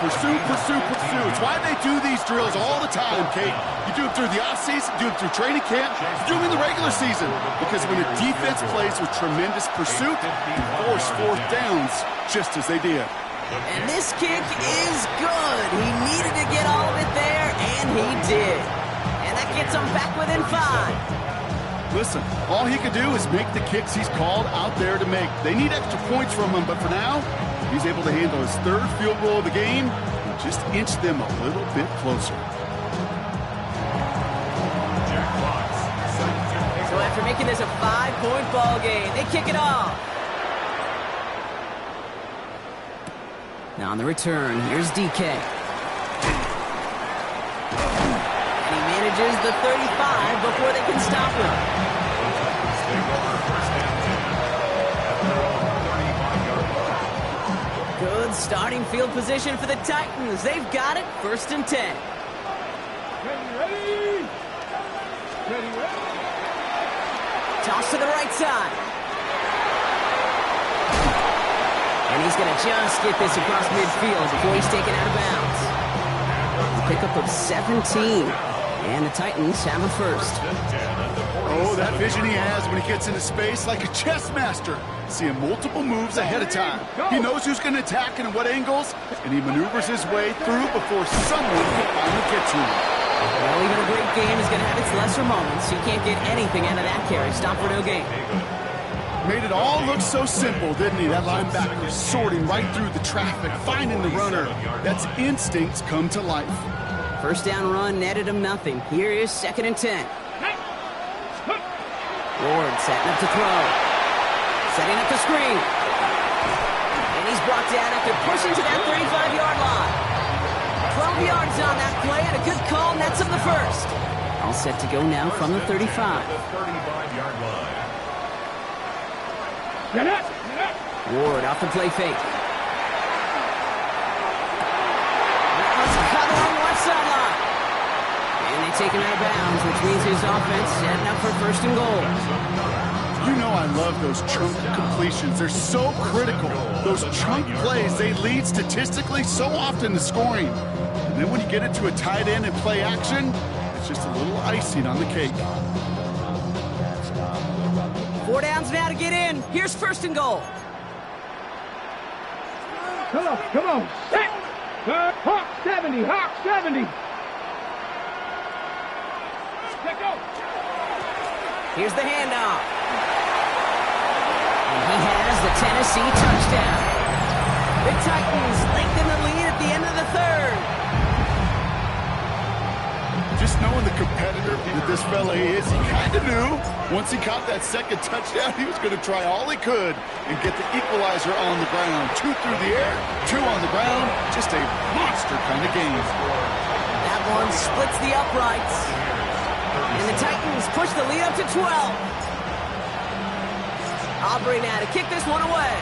Pursue, pursue, pursue. It's why they do these drills all the time, Kate. You do it through the offseason, you do it through training camp, you do them in the regular season. Because when a defense plays with tremendous pursuit, you force fourth downs just as they did. And this kick is good. He needed to get all of it there, and he did. And that gets him back within 5. Listen, all he could do is make the kicks he's called out there to make. They need extra points from him, but for now, he's able to handle his third field goal of the game and just inch them a little bit closer. So after making this a 5-point ball game, they kick it off. Now on the return, here's DK. And he manages the 35 before they can stop him. Good starting field position for the Titans. They've got it, 1st and 10. Ready? Ready, ready. Toss to the right side. And he's going to just get this across midfield before he's taken out of bounds. A pickup of 17. And the Titans have a first. Oh, that vision he has when he gets into space like a chess master. Seeing multiple moves ahead of time. He knows who's going to attack and in what angles, and he maneuvers his way through before someone can finally get to him. Well, even a great game is going to have its lesser moments. You can't get anything out of that carry. Stop for no gain. Made it all look so simple, didn't he? That linebacker sorting right through the traffic, finding the runner. That's instincts come to life. First down run netted him nothing. Here is 2nd and 10. Ward setting up to throw. Setting up the screen. And he's brought down after pushing to that 35-yard line. 12 yards on that play and a good call nets him the first. All set to go now from the 35. The 35-yard line. Get it! Ward off the play fake. That one's cut along one sideline. And they take him out of bounds, which means his offense setting up for 1st and goal. You know I love those chunk completions. They're so critical. Those chunk plays, they lead statistically so often to scoring. And then when you get into a tight end and play action, it's just a little icing on the cake. 4 downs now to get in. Here's 1st and goal. Come on. Set. Hawk 70. Hawk 70. Let go. Here's the handoff. And he has the Tennessee touchdown. The Titans lengthen the lead at the end of the 3rd. Just knowing the competitor that this fella is, he kind of knew once he caught that 2nd touchdown, he was going to try all he could and get the equalizer on the ground. 2 through the air, 2 on the ground. Just a monster kind of game. That one splits the uprights. And the Titans push the lead up to 12. Aubrey now to kick this one away.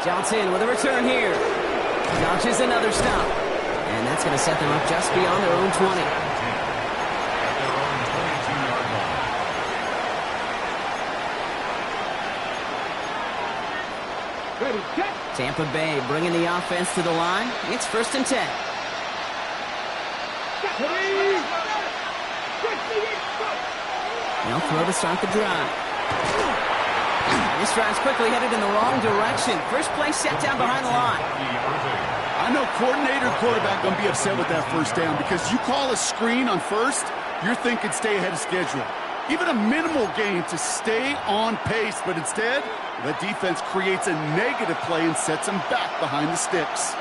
Johnson with a return here. Launches another stop. And that's going to set them up just beyond their own 20. Ready, set. Tampa Bay bringing the offense to the line. It's 1st and 10. Ready. They'll throw to start the drive. This drive's quickly headed in the wrong direction. First play set down behind the line. I know coordinator and quarterback going to be upset with that 1st down because you call a screen on 1st, you're thinking stay ahead of schedule. even a minimal gain to stay on pace, but instead, the defense creates a negative play and sets him back behind the sticks.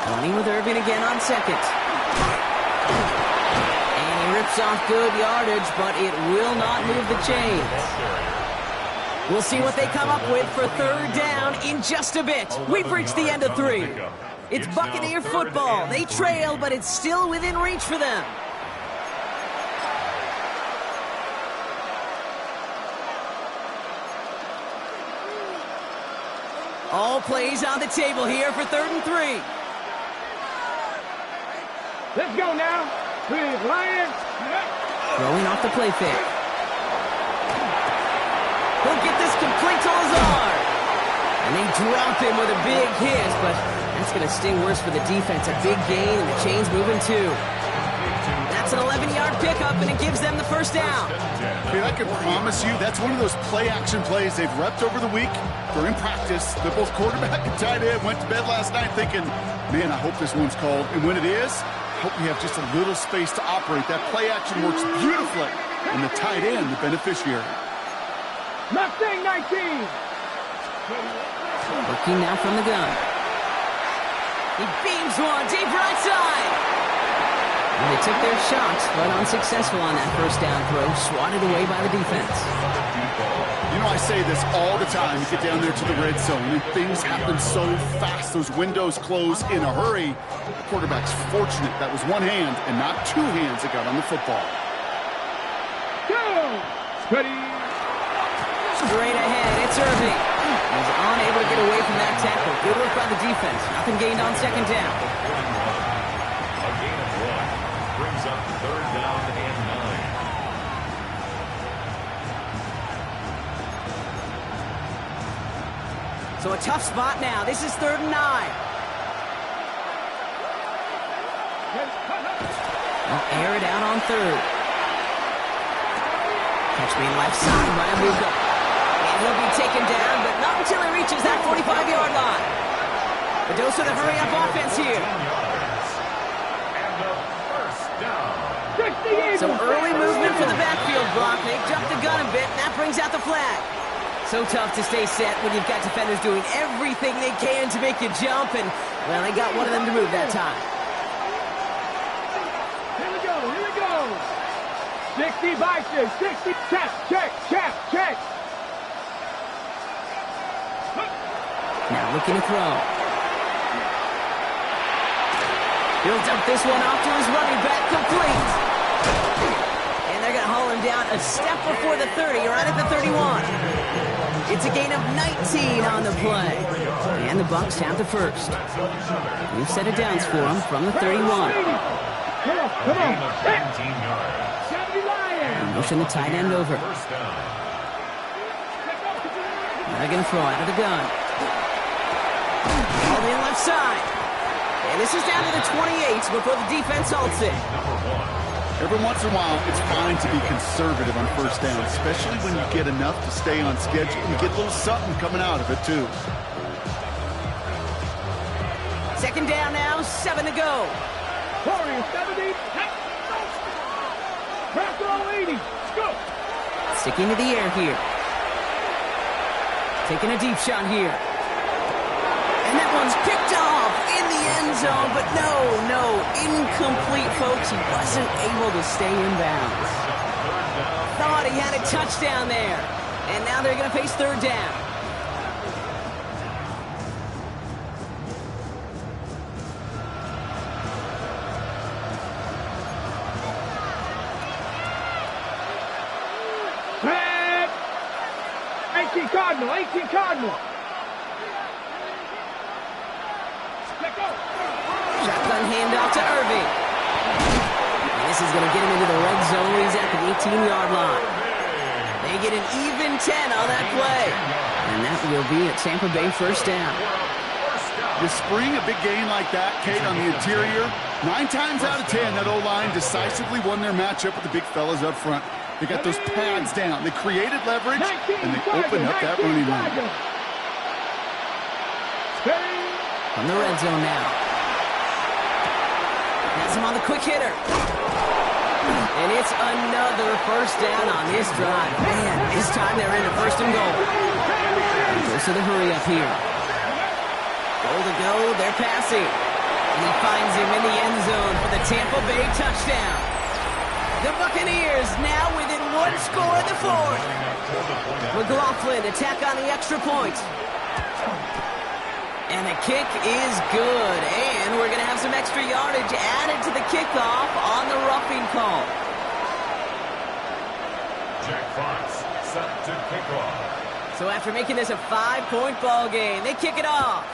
Running with Irvin again on second. And he rips off good yardage, but it will not move the chains. We'll see what they come up with for third down in just a bit. We've reached the end of 3. It's Buccaneer football. They trail, but it's still within reach for them. All plays on the table here for 3rd and 3. Let's go now. Please, Lions. Throwing off the play fake. He'll get this complete to Lazard. And they drop him with a big hit, but that's going to sting worse for the defense. A big gain, and the chain's moving too. That's an 11-yard pickup, and it gives them the first down. Hey, I can promise you that's one of those play-action plays they've repped over the week. They're in practice. They're both quarterback and tight end. Went to bed last night thinking, man, I hope this one's called. And when it is, I hope we have just a little space to operate. That play action works beautifully, and the tight end, the beneficiary. Mustang 19. Looking now from the gun. He beams one deep right side. And they took their shots, but unsuccessful on that first down throw, swatted away by the defense. You know, I say this all the time. You get down there to the red zone, and things happen so fast. Those windows close in a hurry. The quarterback's fortunate that was one hand and not two hands that got on the football. Go! Ready. Straight ahead, it's Irving. He's unable to get away from that tackle. Good work by the defense. Nothing gained on second down. A gain of 1 brings up 3rd down and 9. So a tough spot now. This is 3rd and 9. They'll air it out on 3rd. Catch me left side by Amuka. And he'll be taken down, but not until he reaches that 45-yard line. The dose of the hurry-up offense here. And the first down. So early movement for the backfield block. They jumped the gun a bit, and that brings out the flag. So tough to stay set when you've got defenders doing everything they can to make you jump, and, well, they got one of them to move that time. Here we go, here we go. 60 boxes, 60, check, check, check, check. Now looking to throw. He'll dump this one off to his running back, complete. And they're going to haul him down a step before the 30, right at the 31. It's a gain of 19 on the play. And the Bucs have the first. New set of downs for them from the 31. Come on, come on. 17 yards. 70 Lions. Motion the tight end over. First down. They're going to throw out of the gun. All in left side. And this is down to the 28 before the defense halts it. Every once in a while, it's fine to be conservative on first down, especially when you get enough to stay on schedule and you get a little something coming out of it, too. Second down now, 7 to go. 40, 70, back row 80, go. Sticking to the air here. Taking a deep shot here. And that one's picked off in the end zone, but no, incomplete, folks. He wasn't able to stay in bounds. Thought he had a touchdown there. And now they're going to face third down. Red. 18 Cardinal, 18 Cardinal. Let go. Shotgun handoff to Irving. And this is going to get him into the red zone. He's at the 18-yard line. They get an even 10 on that play. And that will be a Tampa Bay first down. You spring a big gain like that, Kate, on the interior, 9 times out of 10, that O-line decisively won their matchup with the big fellas up front. They got those pads down. They created leverage, and they opened up that running lane. From the red zone now. Has him on the quick hitter. And it's another first down on this drive. Man, this time they're into first and goal. Goes to the hurry up here. Goal to go, they're passing. And he finds him in the end zone for the Tampa Bay touchdown. The Buccaneers now within one score in the fourth. McLaughlin attack on the extra point. And the kick is good. And we're going to have some extra yardage added to the kickoff on the roughing call. Jack Fox set to kick off. So after making this a 5-point ball game, they kick it off.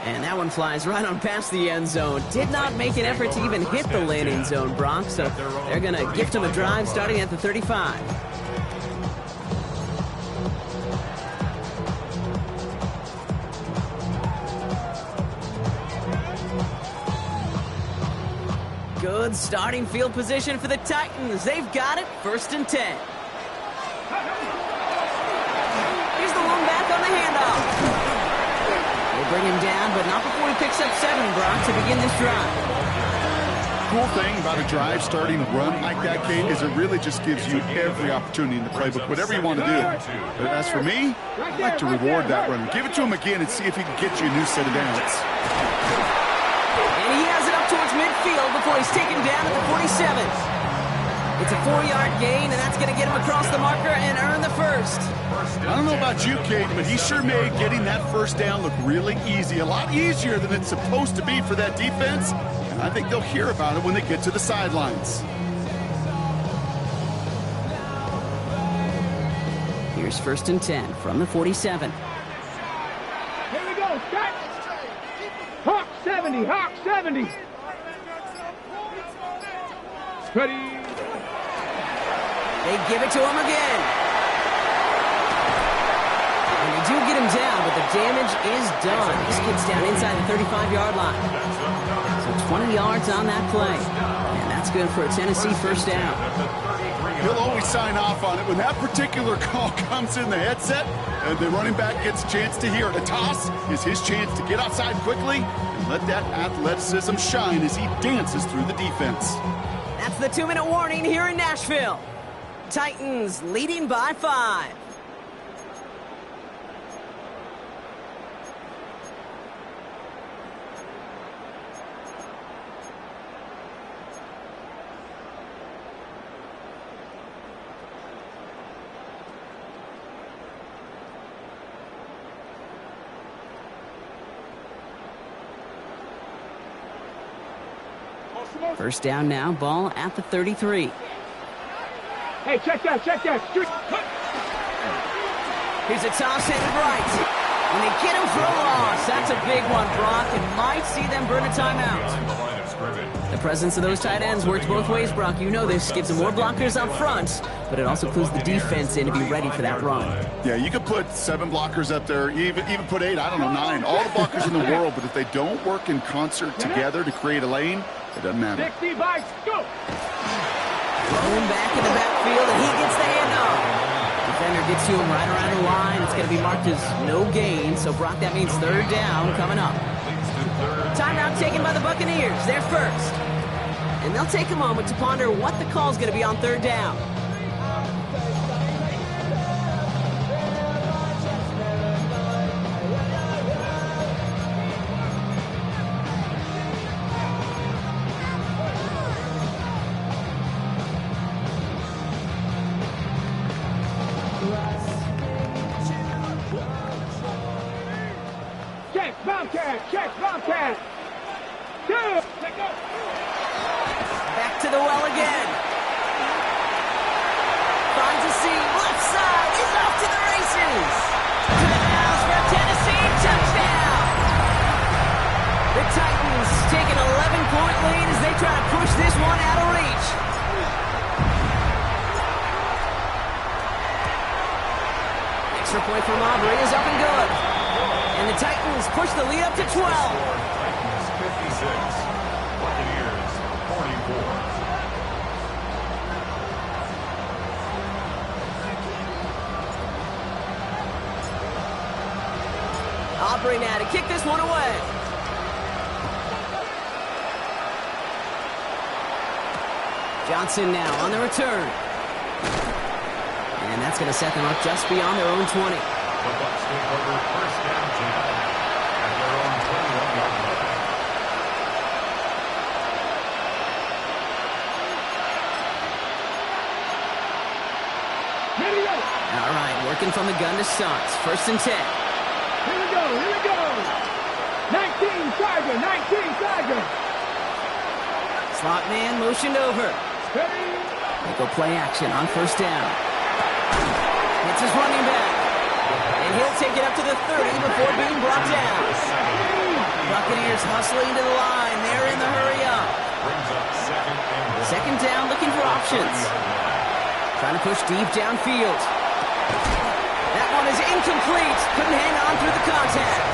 And that one flies right on past the end zone. Did not make an effort to even hit the landing zone, Brock. So they're going to gift him a drive starting at the 35. Good starting field position for the Titans. They've got it, 1st and 10. Here's the one back on the handoff. They bring him down, but not before he picks up 7, Brock, to begin this drive. Cool thing about a drive starting a run like that, Kate, is it really just gives you every opportunity in the playbook, whatever you want to do. But as for me, I'd like to reward that run. Give it to him again and see if he can get you a new set of downs. And he has it up towards midfield before he's taken down at the 47. It's a 4-yard gain, and that's going to get him across the marker and earn the first. I don't know about you, Kate, but he sure made getting that first down look really easy. A lot easier than it's supposed to be for that defense. And I think they'll hear about it when they get to the sidelines. Here's 1st and 10 from the 47. Here we go, Scott. Hawk 70, Hawk 70. Ready. They give it to him again. And they do get him down, but the damage is done. This kid's down inside the 35-yard line. So 20 yards on that play. And that's good for a Tennessee first down. He'll always sign off on it. When that particular call comes in the headset and the running back gets a chance to hear it, a toss is his chance to get outside quickly and let that athleticism shine as he dances through the defense. That's the 2-minute warning here in Nashville. Titans leading by 5. First down now, ball at the 33. Hey, check that, check that. Here's a toss headed right. And they get him for a loss. That's a big one, Brock, and might see them burn a timeout. The presence of those tight ends works both ways, Brock. You know this. Gives them more blockers up front, but it also clues the defense in to be ready for that run. Yeah, you could put 7 blockers up there, even put 8, I don't know, 9. All the blockers in the world, but if they don't work in concert together to create a lane, it doesn't matter. 60 bikes, go! Thrown back in the backfield, and he gets the handoff. Defender gets to him right around the line. It's going to be marked as no gain, so Brock, that means 3rd down coming up. Timeout taken by the Buccaneers. They're first. And they'll take a moment to ponder what the call's going to be on 3rd down. Check, Bobcat. 2. Back to the well again. Finds a seam. Left side. He's off to the races. To the house for a Tennessee touchdown. The Titans take an 11-point lead as they try to push this one out of reach. Extra point from Aubrey is up and good. And the Titans push the lead up to 12. Titans 56, Buccaneers 44. Aubrey now to kick this one away. Johnson now on the return. And that's going to set them up just beyond their own 20. The Bucs take over first and 10 at their own 21-yard line. All right, working from the gun to Sons. First and 10. Here we go, here we go. 19 Tiger, 19 Tiger. Slot man motioned over. Ready? They go play action on first down. It's his running back. And he'll take it up to the 30 before being brought down. Buccaneers hustling to the line. They're in the hurry up. Second down, looking for options. Trying to push deep downfield. That one is incomplete. Couldn't hang on through the contact.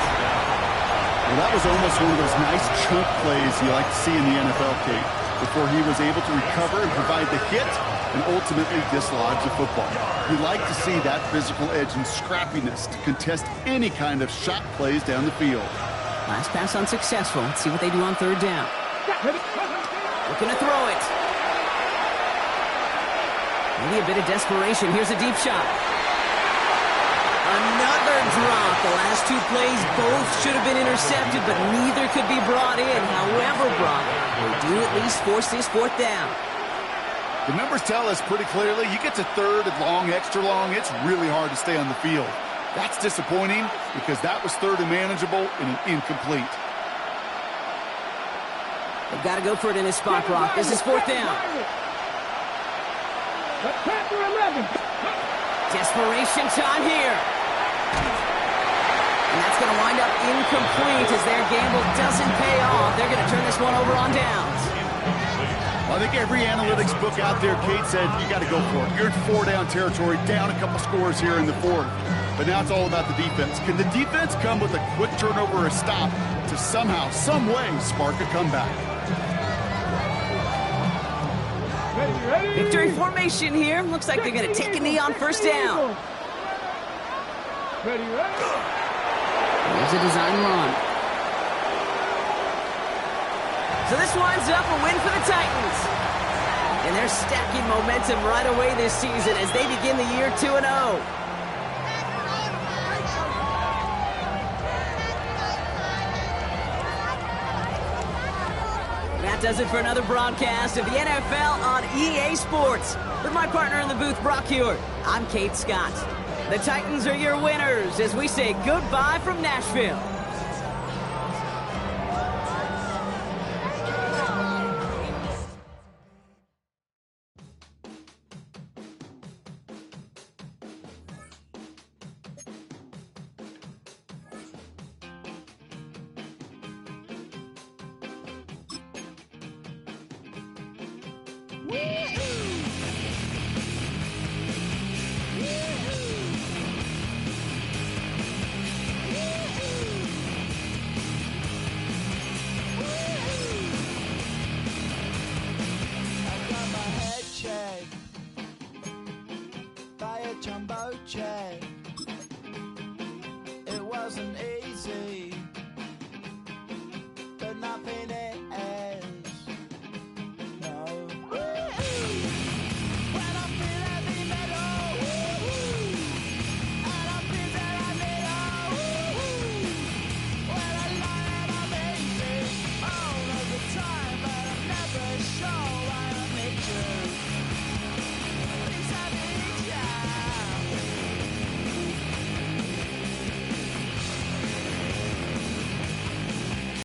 Well, that was almost one of those nice chunk plays you like to see in the NFL, Kate, before he was able to recover and provide the hit and ultimately dislodge the football. You like to see that physical edge and scrappiness to contest any kind of shot plays down the field. Last pass unsuccessful. Let's see what they do on third down. Looking to throw it. Maybe a bit of desperation. Here's a deep shot. Another drop. The last two plays both should have been intercepted, but neither could be brought in. However, Brock, they do at least force this fourth down. The numbers tell us pretty clearly, you get to third and long, extra long, it's really hard to stay on the field. That's disappointing because that was third and manageable and an incomplete. They've got to go for it in his spot, Brock. This is fourth down. Panther 11. Desperation time here. And that's going to wind up incomplete as their gamble doesn't pay off. They're going to turn this one over on downs. I think every analytics book out there, Kate, said you got to go for it. You're in four-down territory, down a couple scores here in the fourth. But now it's all about the defense. Can the defense come with a quick turnover or a stop to somehow, some way, spark a comeback? Ready? Victory formation here. Looks like they're going to take a knee on first down. Ready? There's a design run. So this winds up a win for the Titans. And they're stacking momentum right away this season as they begin the year 2-0. That does it for another broadcast of the NFL on EA Sports. With my partner in the booth, Brock Hewitt, I'm Kate Scott. The Titans are your winners as we say goodbye from Nashville. Chamba